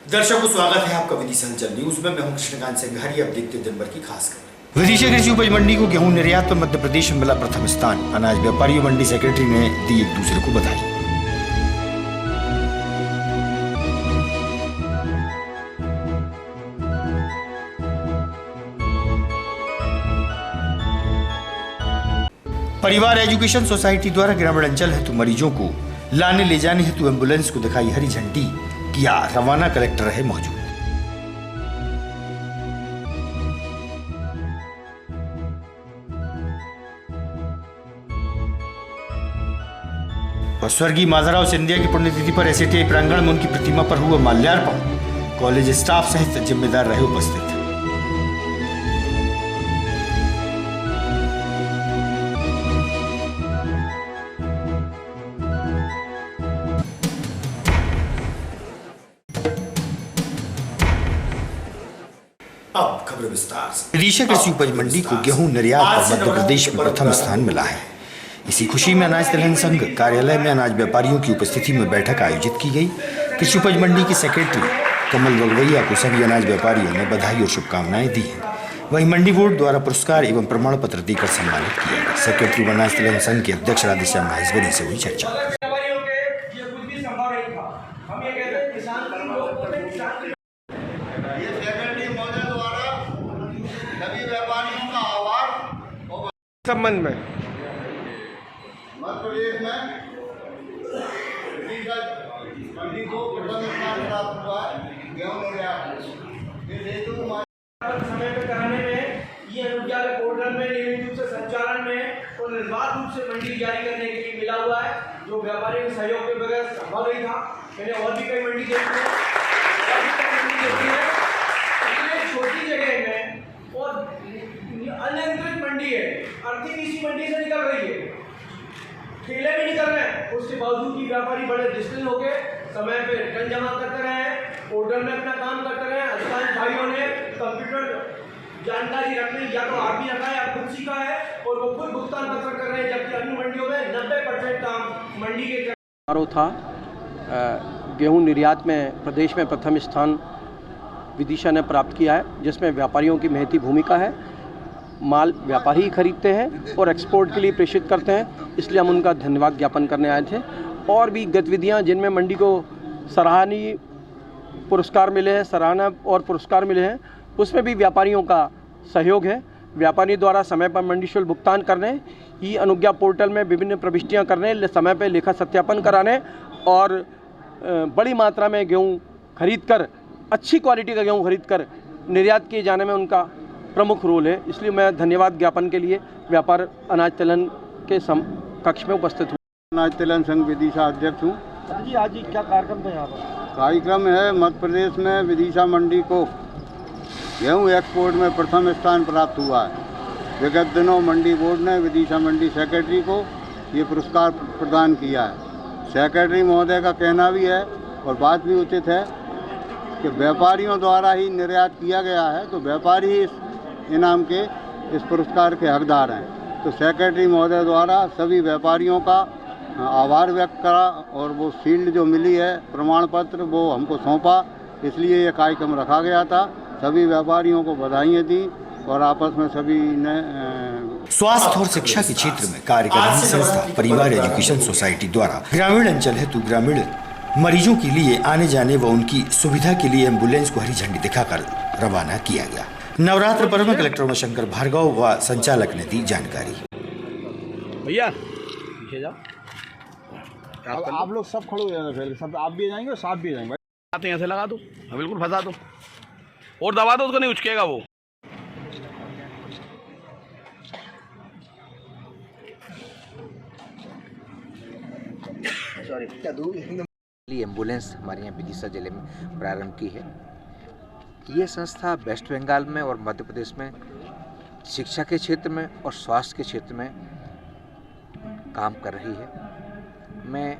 दर्शकों स्वागत है आपका विदिशा अंचल न्यूज में। मैं हूं कृष्णकांत सिंघारी। अब देखते दिन भर की खास खबर। विदिशा कृषि उपज मंडी को गेहूं निर्यात पर मध्य प्रदेश में मिला प्रथम स्थान। अनाज व्यापारियों मंडी सेक्रेटरी ने दी एक दूसरे को बधाई। परिवार एजुकेशन सोसाइटी द्वारा ग्रामीण अंचल हेतु मरीजों को लाने ले जाने हेतु एम्बुलेंस को दिखाई हरी झंडी, किया रवाना। कलेक्टर रहे मौजूद। और स्वर्गीय माधवराव सिंधिया की पुण्यतिथि पर एसएटीआई प्रांगण में उनकी प्रतिमा पर हुआ माल्यार्पण। कॉलेज स्टाफ सहित जिम्मेदार रहे उपस्थित। अब खबर विस्तार से। विदिशा कृषि उपज मंडी को गेहूं निर्यात पर मध्य प्रदेश में प्रथम स्थान मिला है। इसी खुशी में अनाज तिलहन संघ कार्यालय में अनाज व्यापारियों की उपस्थिति में बैठक आयोजित की गई। कृषि उपज मंडी की सेक्रेटरी कमल वगवैया को सभी अनाज व्यापारियों ने बधाई और शुभकामनाएं दी हैं। वहीं मंडी बोर्ड द्वारा पुरस्कार एवं प्रमाण पत्र देकर सम्मानित किया गया। सेक्रेटरी व अनाज तिलहन संघ के अध्यक्ष राधेश्याम महेश्वरी से हुई चर्चा। संबंध में मध्य प्रदेश में मंडी को प्रथम स्थान प्राप्त हुआ है गेहूं निर्यात। समय पे कराने में ये अनुज्ञा पोर्टल में नियमित रूप से संचालन में और निर्बाध रूप से मंडी जारी करने के लिए मिला हुआ है, जो व्यापारियों के सहयोग के बगैर संभव नहीं था। मैंने और भी कई मंडी देखी है, इतने छोटी जगह में और अनियंत्रित मंडी है। अर्थिंग इसी मंडी से निकल रही है, ठेले भी निकल रहे हैं। उसके बावजूद भी व्यापारी बड़े डिस्टल होकर समय पे रिटर्न जमा करते रहे, पोर्टल में अपना काम करते रहे। अधिकांश भाइयों ने कंप्यूटर जानकारी रखने या तो आप भी रखा है या खुद सीखा है और वो खुद भुगतान पत्र कर रहे हैं, जबकि अन्य मंडियों में 90% काम मंडी के समारोह था। गेहूं निर्यात में प्रदेश में प्रथम स्थान विदिशा ने प्राप्त किया है, जिसमें व्यापारियों की महती भूमिका है। माल व्यापारी ही खरीदते हैं और एक्सपोर्ट के लिए प्रेषित करते हैं, इसलिए हम उनका धन्यवाद ज्ञापन करने आए थे। और भी गतिविधियां जिनमें मंडी को सराहनीय पुरस्कार मिले हैं, सराहना और पुरस्कार मिले हैं, उसमें भी व्यापारियों का सहयोग है। व्यापारी द्वारा समय पर मंडी शुल्क भुगतान करने, ई अनुज्ञा पोर्टल में विभिन्न प्रविष्टियाँ करने, समय पर लेखा सत्यापन कराने और बड़ी मात्रा में गेहूँ खरीद कर, अच्छी क्वालिटी का गेहूँ खरीद कर निर्यात किए जाने में उनका प्रमुख रोल है। इसलिए मैं धन्यवाद ज्ञापन के लिए व्यापार अनाज तिलहन के कक्ष में उपस्थित हूँ। अनाज तिलहन संघ विदिशा अध्यक्ष हूँ। जी आज क्या कार्यक्रम था यहाँ पर? कार्यक्रम है मध्य प्रदेश में विदिशा मंडी को गेहूं एक्सपोर्ट में प्रथम स्थान प्राप्त हुआ है। विगत दिनों मंडी बोर्ड ने विदिशा मंडी सेक्रेटरी को ये पुरस्कार प्रदान किया है। सेक्रेटरी महोदय का कहना भी है और बात भी उचित है कि व्यापारियों द्वारा ही निर्यात किया गया है, तो व्यापारी ही इस इनाम के, इस पुरस्कार के हकदार हैं। तो सेक्रेटरी महोदय द्वारा सभी व्यापारियों का आभार व्यक्त करा और वो शील्ड जो मिली है, प्रमाण पत्र, वो हमको सौंपा। इसलिए ये कार्यक्रम रखा गया था। सभी व्यापारियों को बधाइयाँ दी और आपस में सभी ने स्वास्थ्य और शिक्षा के क्षेत्र में कार्य कर रही संस्था परिवार एजुकेशन सोसाइटी द्वारा ग्रामीण अंचल हेतु ग्रामीण मरीजों के लिए आने जाने व उनकी सुविधा के लिए एम्बुलेंस को हरी झंडी दिखाकर रवाना किया गया। नवरात्र पर्व में कलेक्टर उमाशंकर भार्गव व संचालक ने दी जानकारी। भैया पीछे जाओ, आप लोग सब खड़े हो जाए, सब आप भी जाएंगे और साथ भी जाएंगे। आते हैं ऐसे लगा दो, बिल्कुल फंसा दो और दबा दो, उसको नहीं उचकेगा वो। एम्बुलेंस हमारे यहाँ विदिशा जिले में प्रारंभ की है। ये संस्था वेस्ट बंगाल में और मध्य प्रदेश में शिक्षा के क्षेत्र में और स्वास्थ्य के क्षेत्र में काम कर रही है। मैं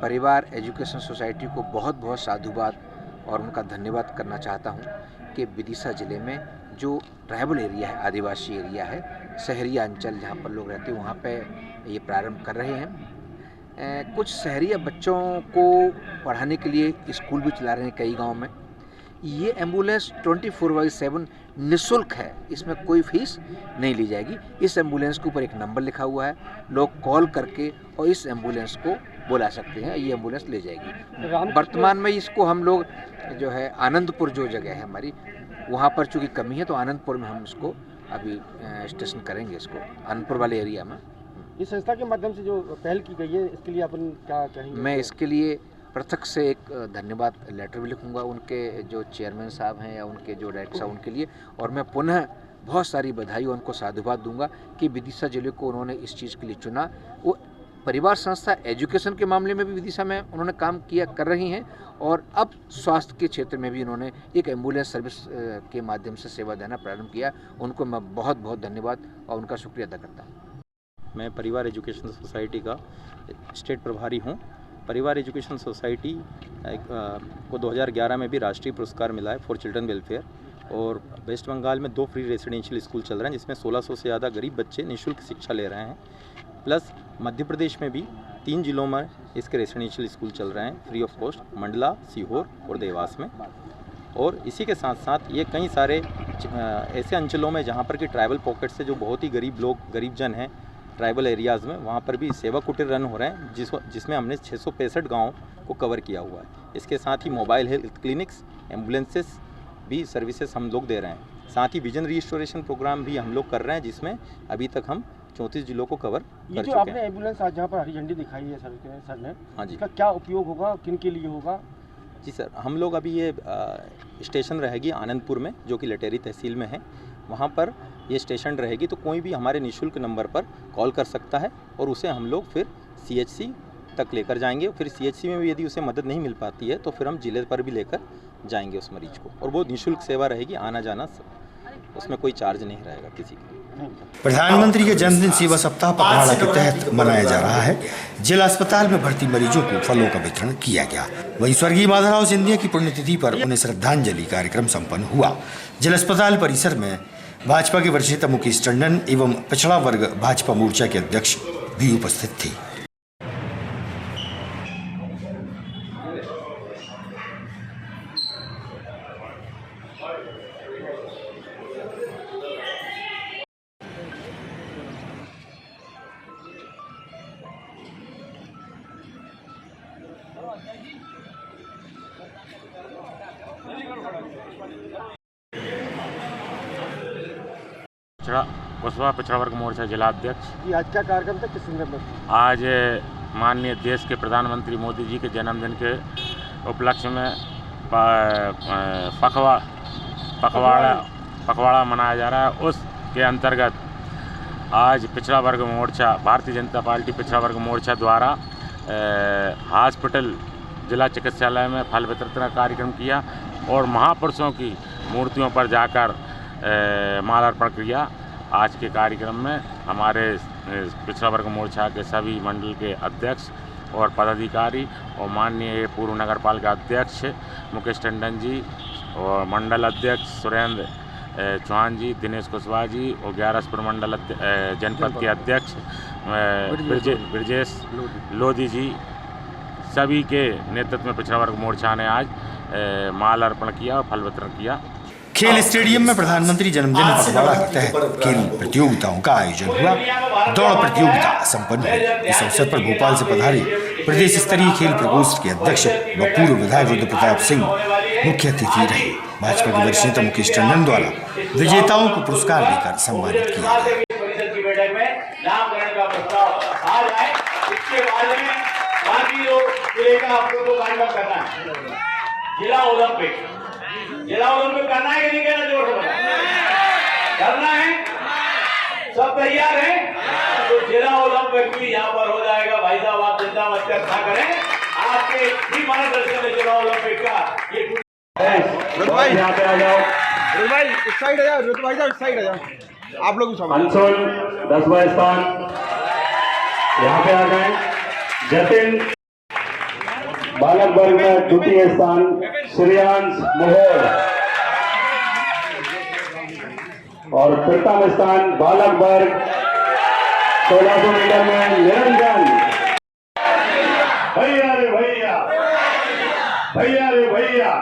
परिवार एजुकेशन सोसाइटी को बहुत बहुत साधुवाद और उनका धन्यवाद करना चाहता हूँ कि विदिशा ज़िले में जो ट्राइबल एरिया है, आदिवासी एरिया है, शहरी अंचल जहाँ पर लोग रहते हैं, वहाँ पे ये प्रारंभ कर रहे हैं। कुछ शहरी बच्चों को पढ़ाने के लिए स्कूल भी चला रहे हैं कई गांव में। ये एम्बुलेंस 24/7 निःशुल्क है, इसमें कोई फीस नहीं ली जाएगी। इस एम्बुलेंस के ऊपर एक नंबर लिखा हुआ है, लोग कॉल करके और इस एम्बुलेंस को बुला सकते हैं, ये एम्बुलेंस ले जाएगी। वर्तमान में इसको हम लोग जो है आनंदपुर जो जगह है हमारी, वहाँ पर चूँकि कमी है तो आनंदपुर में हम इसको अभी स्टेशन करेंगे, इसको आनंदपुर वाले एरिया में। इस संस्था के माध्यम से जो पहल की गई है, इसके लिए अपन क्या कहेंगे? मैं इसके लिए पृथक से एक धन्यवाद लेटर भी लिखूंगा उनके जो चेयरमैन साहब हैं या उनके जो डायरेक्टर साहब उनके लिए, और मैं पुनः बहुत सारी बधाई और उनको साधुवाद दूंगा कि विदिशा जिले को उन्होंने इस चीज़ के लिए चुना। वो परिवार संस्था एजुकेशन के मामले में भी विदिशा में उन्होंने काम किया कर रही हैं, और अब स्वास्थ्य के क्षेत्र में भी उन्होंने एक एम्बुलेंस सर्विस के माध्यम से सेवा देना प्रारंभ किया। उनको मैं बहुत बहुत धन्यवाद और उनका शुक्रिया अदा करता हूँ। मैं परिवार एजुकेशन सोसाइटी का स्टेट प्रभारी हूँ। परिवार एजुकेशन सोसाइटी को 2011 में भी राष्ट्रीय पुरस्कार मिला है फॉर चिल्ड्रन वेलफेयर, और वेस्ट बंगाल में 2 फ्री रेसिडेंशियल स्कूल चल रहे हैं जिसमें 1600 से ज़्यादा गरीब बच्चे निःशुल्क शिक्षा ले रहे हैं। प्लस मध्य प्रदेश में भी 3 जिलों में इसके रेसिडेंशियल स्कूल चल रहे हैं free of cost, Mandla, Sehore और देवास में। और इसी के साथ साथ ये कई सारे ऐसे अंचलों में जहाँ पर कि ट्राइबल पॉकेट से जो बहुत ही गरीब लोग, गरीब जन हैं ट्राइबल एरियाज़ में, वहाँ पर भी सेवा कुटीर रन हो रहे हैं जिसमें हमने 665 गाँव को कवर किया हुआ है। इसके साथ ही मोबाइल हेल्थ क्लिनिक्स, एम्बुलेंसेस भी सर्विसेज हम लोग दे रहे हैं। साथ ही विजन रिस्टोरेशन प्रोग्राम भी हम लोग कर रहे हैं जिसमें अभी तक हम 34 जिलों को कवर कर चुके हैं। आपने एम्बुलेंस आज जहाँ पर हरी झंडी दिखाई है सर ने, हाँ जी, इसका क्या उपयोग होगा, किन के लिए होगा? जी सर, हम लोग अभी ये स्टेशन रहेगी आनंदपुर में जो कि लटेरी तहसील में है, वहाँ पर ये स्टेशन रहेगी। तो कोई भी हमारे निःशुल्क नंबर पर कॉल कर सकता है और उसे हम लोग फिर CHC तक लेकर जाएंगे। फिर CHC में भी यदि उसे मदद नहीं मिल पाती है तो फिर हम जिले पर भी लेकर जाएंगे उस मरीज को, और वो निःशुल्क सेवा रहेगी, आना जाना उसमें कोई चार्ज नहीं रहेगा किसी का। प्रधानमंत्री के जन्मदिन सेवा सप्ताह पखवाड़ा के तहत मनाया जा रहा है। जिला अस्पताल में भर्ती मरीजों को फलों का वितरण किया गया। वहीं स्वर्गीय माधवराव सिंधिया की पुण्यतिथि पर उन्हें श्रद्धांजलि कार्यक्रम संपन्न हुआ। जिला अस्पताल परिसर में भाजपा के वरिष्ठ नेता मुकेश टंडन एवं पिछड़ा वर्ग भाजपा मोर्चा के अध्यक्ष भी उपस्थित थे। कुशवाहा पिछड़ा वर्ग मोर्चा जिला अध्यक्ष। आज क्या कार्यक्रम था, किस संदर्भ में? आज माननीय देश के प्रधानमंत्री मोदी जी के जन्मदिन के उपलक्ष्य में पखवाड़ा मनाया जा रहा है। उसके अंतर्गत आज पिछड़ा वर्ग मोर्चा, भारतीय जनता पार्टी पिछड़ा वर्ग मोर्चा द्वारा हॉस्पिटल जिला चिकित्सालय में फल वितरण का कार्यक्रम किया और महापुरुषों की मूर्तियों पर जाकर माल्यार्पण किया। आज के कार्यक्रम में हमारे पिछड़ा वर्ग मोर्चा के सभी मंडल के अध्यक्ष और पदाधिकारी और माननीय पूर्व नगर पालिका अध्यक्ष मुकेश टंडन जी और मंडल अध्यक्ष सुरेंद्र चौहान जी, दिनेश कुशवाहा जी और 11 प्रमंडल जनपद के अध्यक्ष ब्रजेश लोधी जी, सभी के नेतृत्व में पिछड़ा वर्ग मोर्चा ने आज माल्यार्पण किया और फल वितरण किया। खेल स्टेडियम में प्रधानमंत्री जन्मदिन पखवाड़ा के तहत खेल प्रतियोगिताओं का आयोजन हुआ। दौड़ प्रतियोगिता संपन्न हुई। इस अवसर पर भोपाल से पधारे प्रदेश स्तरीय खेल प्रकोष्ठ के अध्यक्ष व पूर्व विधायक रुद्र प्रताप सिंह मुख्य अतिथि रहे। भाजपा के वरिष्ठ नेता मुकेश टंडन द्वारा विजेताओं को पुरस्कार देकर सम्मानित किया गया। जिला ओलंपिक करना है कि नहीं करना, जोर से करना है, सब तैयार हैं? तो जिला ओलंपिक भी यहाँ पर हो जाएगा। भाई साहब आप चिंता मत करें, आपके ही मार्गदर्शन में जिला ओलंपिक का ये भाई यहाँ पे आ जाओ। भाई इस साइड आ जाओ, रुत भाई साहब इस साइड आ जाओ, आप लोग अंशुल 10वां स्थान यहाँ पे आ गए। जतिन बालक वर्ग में द्वितीय स्थान श्रेयांश मोहर और प्रथम स्थान बालक वर्ग 1600 मीटर में निरंजन। भैया रे भैया, भैया रे भैया,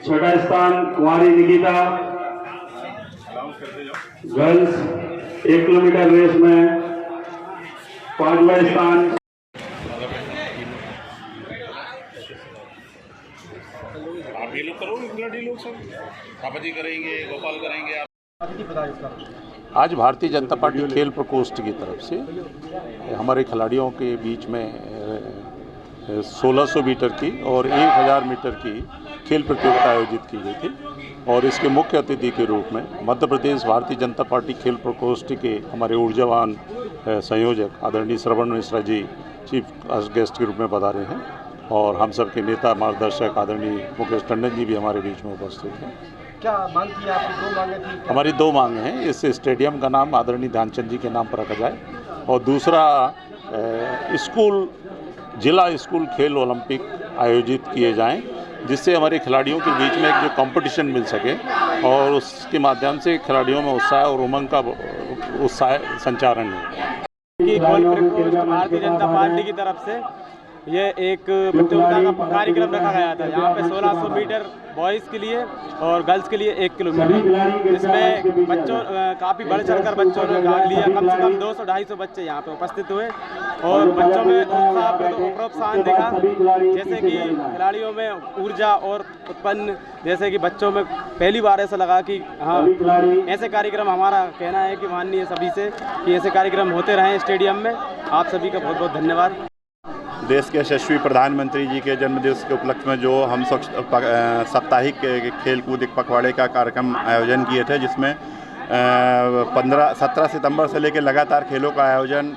छठा स्थान कुमारी निकिता गर्ल्स 1 किलोमीटर रेस में। 5वां स्थान आप ये लोग करोगे, खिलाड़ी लोग सब पापा जी करेंगे, गोपाल करेंगे। आज भारतीय जनता पार्टी खेल प्रकोष्ठ की तरफ से हमारे खिलाड़ियों के बीच में 1600 मीटर की और 1000 मीटर की खेल प्रतियोगिता आयोजित की गई थी और इसके मुख्य अतिथि के रूप में मध्य प्रदेश भारतीय जनता पार्टी खेल प्रकोष्ठ के हमारे ऊर्जावान संयोजक आदरणीय श्रवण मिश्रा जी चीफ गेस्ट के रूप में पधारे हैं और हम सबके नेता मार्गदर्शक आदरणीय मुकेश टंडन जी भी हमारे बीच में उपस्थित हैं। क्या मांग थी आपकी? 2 मांगें थी। हमारी 2 मांग हैं। इस स्टेडियम का नाम आदरणीय ध्यानचंद जी के नाम पर रखा जाए और दूसरा जिला स्कूल खेल ओलंपिक आयोजित किए जाएं जिससे हमारे खिलाड़ियों के बीच में एक जो कंपटीशन मिल सके और उसके माध्यम से खिलाड़ियों में उत्साह और उमंग का संचारण है। भारतीय जनता पार्टी की तरफ से ये एक प्रतियोगिता का कार्यक्रम रखा गया था यहाँ पे 1600 मीटर बॉयज़ के लिए और गर्ल्स के लिए 1 किलोमीटर। इसमें बच्चों काफ़ी बढ़ चढ़कर बच्चों ने भाग लिया। कम से कम 200-250 बच्चे यहाँ पे उपस्थित हुए और बच्चों में प्रोत्साहन देखा, जैसे कि खिलाड़ियों में ऊर्जा और उत्पन्न, जैसे कि बच्चों में पहली बार ऐसा लगा कि हाँ ऐसे कार्यक्रम, हमारा कहना है कि माननीय सभी से कि ऐसे कार्यक्रम होते रहें स्टेडियम में। आप सभी का बहुत बहुत धन्यवाद। देश के यशस्वी प्रधानमंत्री जी के जन्मदिवस के उपलक्ष्य में जो हम साप्ताहिक खेल कूद पखवाड़े का कार्यक्रम आयोजन किए थे जिसमें 17 सितंबर से लेकर लगातार खेलों का आयोजन,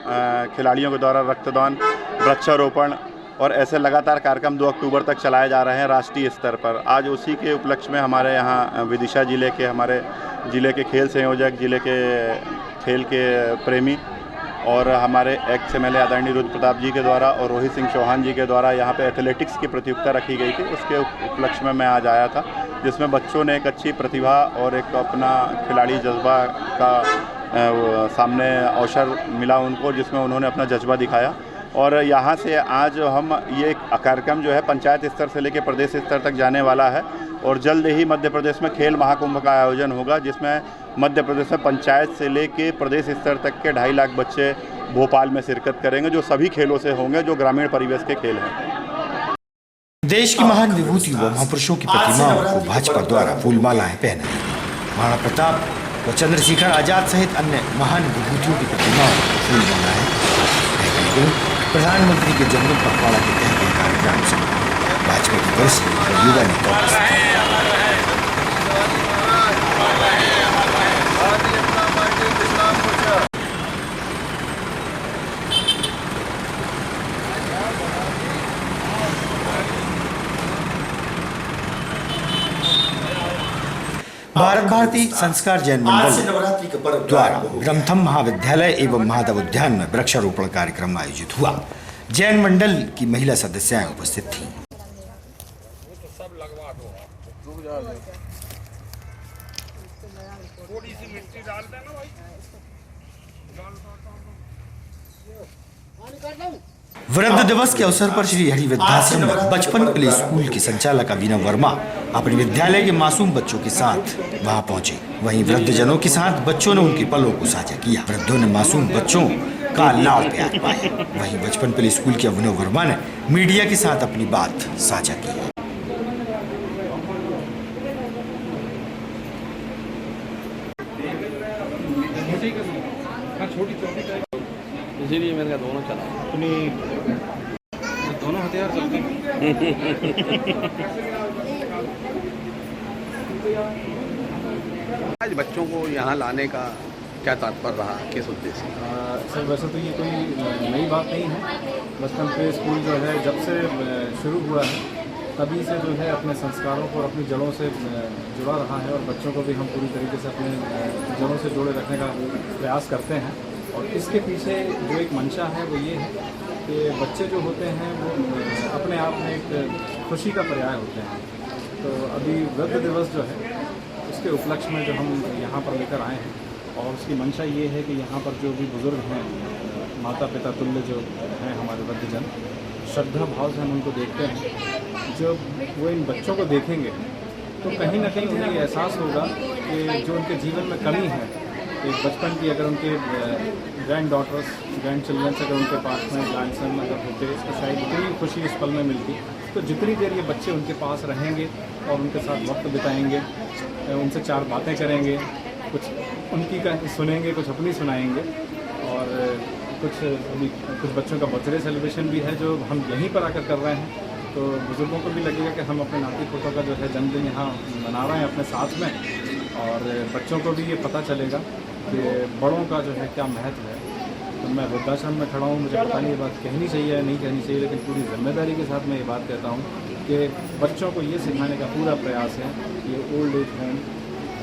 खिलाड़ियों के द्वारा रक्तदान, वृक्षारोपण और ऐसे लगातार कार्यक्रम 2 अक्टूबर तक चलाए जा रहे हैं राष्ट्रीय स्तर पर। आज उसी के उपलक्ष्य में हमारे यहाँ विदिशा जिले के जिले के खेल संयोजक, जिले के खेल के प्रेमी और हमारे एक्स MLA आदरणीय रुद्र प्रताप जी के द्वारा और रोहित सिंह चौहान जी के द्वारा यहाँ पे एथलेटिक्स की प्रतियोगिता रखी गई थी। उसके उपलक्ष्य में मैं आज आया था जिसमें बच्चों ने एक अच्छी प्रतिभा और एक अपना खिलाड़ी जज्बा का सामने अवसर मिला उनको, जिसमें उन्होंने अपना जज्बा दिखाया। और यहाँ से आज हम ये कार्यक्रम जो है पंचायत स्तर से लेकर प्रदेश स्तर तक जाने वाला है और जल्द ही मध्य प्रदेश में खेल महाकुंभ का आयोजन होगा जिसमें मध्य प्रदेश में पंचायत से लेकर प्रदेश स्तर तक के 2.5 लाख बच्चे भोपाल में शिरकत करेंगे, जो सभी खेलों से होंगे जो ग्रामीण परिवेश के खेल हैं। देश की महान विभूति व महापुरुषों की प्रतिमाओं को भाजपा द्वारा फूलमालाएं पहनाई गई। महाराणा प्रताप व चंद्रशेखर आजाद सहित अन्य महान विभूतियों की प्रतिमाओं को फूलमालाएं पहनाई गई। प्रधानमंत्री के जन्म पखवाड़ा के तहत कार्यक्रम से भाजपा की वरिष्ठ युवा नेता भारत भारती संस्कार जैन मंडल द्वारा ब्रह्मथम महाविद्यालय एवं महादेव उद्यान में वृक्षारोपण कार्यक्रम आयोजित हुआ। जैन मंडल की महिला सदस्याएं उपस्थित थीं। वृद्ध दिवस के अवसर पर श्री हरि वृद्धाश्रम में बचपन प्ले स्कूल की संचालक अभिनव वर्मा अपने विद्यालय के मासूम बच्चों के साथ वहां पहुंचे। वहीं वृद्धजनों के साथ बच्चों ने उनके पलों को साझा किया। वृद्धों ने मासूम बच्चों का लाड़ प्यार पाया। वहीं बचपन प्ले स्कूल के अभिनव वर्मा ने मीडिया के साथ अपनी बात साझा की। इसीलिए मैंने कहा दोनों चला अपनी दोनों हथियार चलते आज बच्चों को यहाँ लाने का क्या तात्पर्य रहा, किस उद्देश्य? सर वैसे तो ये कोई नई बात नहीं है। बचपन प्ले स्कूल जो है जब से शुरू हुआ है तभी से जो है अपने संस्कारों को और अपनी जड़ों से जुड़ा रहा है और बच्चों को भी हम पूरी तरीके से अपने जड़ों से जोड़े रखने का प्रयास करते हैं। और इसके पीछे जो एक मंशा है वो ये है कि बच्चे जो होते हैं वो अपने आप में एक खुशी का पर्याय होते हैं। तो अभी वृद्ध दिवस जो है उसके उपलक्ष्य में जो हम यहाँ पर लेकर आए हैं और उसकी मंशा ये है कि यहाँ पर जो भी बुज़ुर्ग हैं, माता पिता तुल्य जो हैं हमारे वृद्धजन, श्रद्धा भाव से हम उनको देखते हैं। जब वो इन बच्चों को देखेंगे तो कहीं ना कहीं उन्हें ये एहसास होगा कि जो उनके जीवन में कमी है, एक बचपन की अगर उनके ग्रैंड डॉटर्स ग्रैंड चिल्ड्रंस अगर उनके पास में ग्रैंड सन अगर होते तो शायद इतनी खुशी इस पल में मिलती। तो जितनी देर ये बच्चे उनके पास रहेंगे और उनके साथ वक्त बिताएंगे, उनसे चार बातें करेंगे, कुछ उनकी सुनेंगे, कुछ अपनी सुनाएंगे, और कुछ बच्चों का बर्थडे सेलिब्रेशन भी है जो हम यहीं पर आकर कर रहे हैं। तो बुज़ुर्गों को भी लगेगा कि हम अपने नाती पोतों का जो है जन्मदिन यहाँ मना रहे हैं अपने साथ में, और बच्चों को भी ये पता चलेगा कि बड़ों का जो है क्या महत्व है। तो मैं वृद्धाश्रम में खड़ा हूँ, मुझे पता नहीं ये बात कहनी चाहिए या नहीं कहनी चाहिए, लेकिन पूरी जिम्मेदारी के साथ मैं ये बात कहता हूँ कि बच्चों को ये सिखाने का पूरा प्रयास है। ये ओल्ड एज होम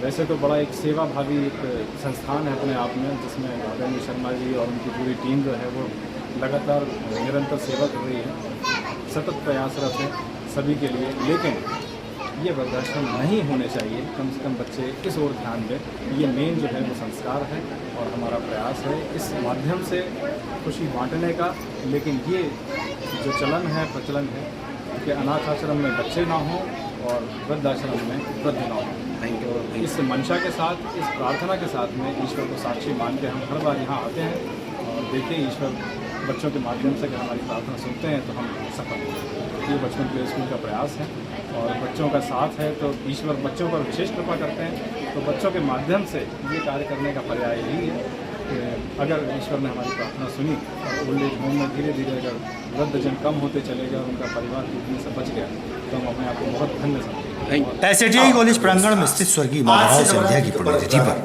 वैसे तो बड़ा एक सेवा भावी एक संस्थान है अपने आप में, जिसमें आदरणीय शर्मा जी और उनकी पूरी टीम जो है वो लगातार निरंतर सेवा कर रही है, सतत प्रयासरत है सभी के लिए। लेकिन ये वृद्धाश्रम नहीं होने चाहिए, कम से कम बच्चे इस ओर ध्यान दें। ये मेन जो है वो संस्कार है और हमारा प्रयास है इस माध्यम से खुशी बांटने का। लेकिन ये जो चलन है, प्रचलन है कि अनाथ आश्रम में बच्चे ना हों और वृद्धाश्रम में वृद्ध ना हों। तो इस मंशा के साथ, इस प्रार्थना के साथ में ईश्वर को साक्षी मान के हम हर बार यहाँ आते हैं और देखिए ईश्वर बच्चों के माध्यम से अगर हमारी प्रार्थना सुनते हैं तो हम सफल होते हैं। ये बचपन प्ले स्कूल का प्रयास है और बच्चों का साथ है तो ईश्वर बच्चों पर विशेष कृपा करते हैं। तो बच्चों के माध्यम से ये कार्य करने का पर्याय यही है कि अगर ईश्वर ने हमारी प्रार्थना सुनी और ओल्ड एज होम में धीरे धीरे अगर वृद्धजन कम होते चले गए और उनका परिवार टूटने से बच गया तो हम अपने आप को बहुत धन्य समझते हैं। एसएटीआई कॉलेज प्रांगण में स्थित स्वर्गीय माधवराव सिंधिया की पुण्यतिथि पर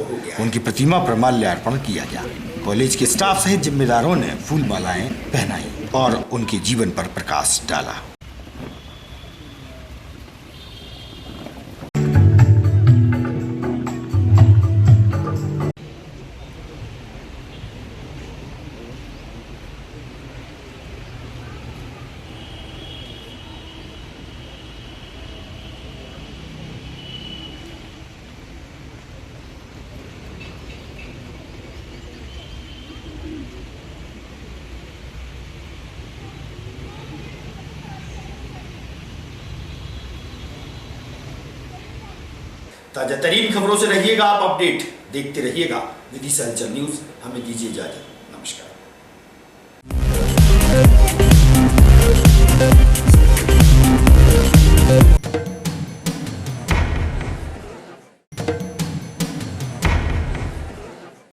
उनकी प्रतिमा पर माल्यार्पण किया गया। कॉलेज के स्टाफ सहित जिम्मेदारों ने फूल मालाएं पहनाई और उनके जीवन पर प्रकाश डाला। ताजा तरीन खबरों से रहिएगा आप अपडेट, देखते रहिएगा विदिशा हलचल न्यूज। हमें दीजिए इजाजत, नमस्कार।